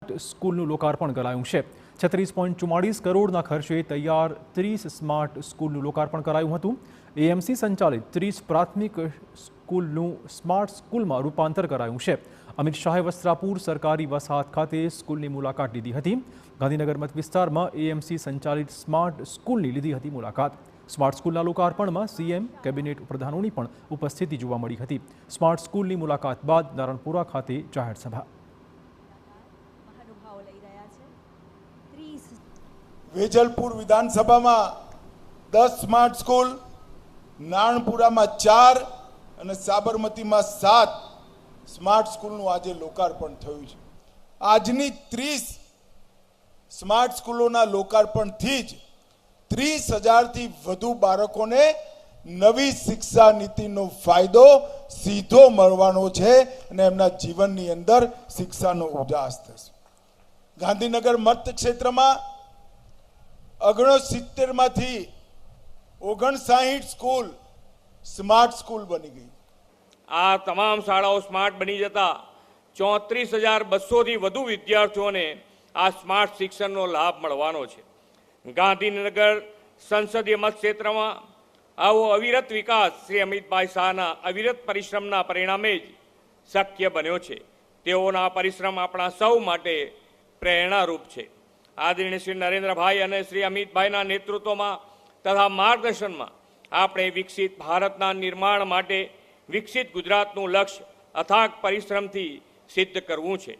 Smart સ્કૂલનું લોકાર્પણ કરાયું છે। 36.44 કરોડના ખર્ચે તૈયાર 30 સ્માર્ટ સ્કૂલનું લોકાર્પણ કરાયું હતું। એએમસી સંચાલિત 30 પ્રાથમિક સ્કૂલનું સ્માર્ટ સ્કૂલમાં રૂપાંતર કરાયું છે। અમિત શાહે વસ્ત્રાપુર સરકારી વસાહત ખાતે સ્કૂલની મુલાકાત લીધી હતી। ગાંધીનગર મત વિસ્તારમાં એએમસી સંચાલિત સ્માર્ટ સ્કૂલની લીધી હતી મુલાકાત। સ્માર્ટ સ્કૂલના લોકાર્પણમાં સીએમ કેબિનેટ પ્રધાનોની પણ ઉપસ્થિતિ જોવા મળી હતી। સ્માર્ટ સ્કૂલની મુલાકાત બાદ નારણપુરા ખાતે જાહેર સભા। વેજલપુર વિધાનસભામાં 10 સ્માર્ટ સ્કૂલ, નારણપુરામાં 4 અને સાબરમતીમાં 7 સ્માર્ટ સ્કૂલનું આજે લોકાર્પણ થયું છે। આજની 30 સ્માર્ટ સ્કૂલોના લોકાર્પણથી જ 30,000થી વધુ બાળકોને નવી શિક્ષા નીતિનો ફાયદો સીધો મળવાનો છે અને એમના જીવનની અંદર શિક્ષાનો ઉજાસ થશે। ગાંધીનગર મતક્ષેત્રમાં 69માંથી 59 સ્કૂલ સ્માર્ટ સ્કૂલ બની ગઈ। આ તમામ શાળાઓ સ્માર્ટ બની જતા 34,200થી વધુ વિદ્યાર્થીઓને આ સ્માર્ટ શિક્ષણનો લાભ મળવાનો છે। ગાંધીનગર સંસદીય મતક્ષેત્રમાં આવો અવિરત વિકાસ શ્રી અમિતભાઈ શાહના અવિરત પરિશ્રમના પરિણામે જ શક્ય બન્યો છે। તેઓના પરિશ્રમ આપણા સૌ માટે પ્રેરણારૂપ છે। આદરણીય શ્રી નરેન્દ્રભાઈ અને શ્રી અમિતભાઈના નેતૃત્વમાં તથા માર્ગદર્શનમાં આપણે વિકસિત ભારતના નિર્માણ માટે વિકસિત ગુજરાતનું લક્ષ્ય અથાગ પરિશ્રમથી સિદ્ધ કરવું છે।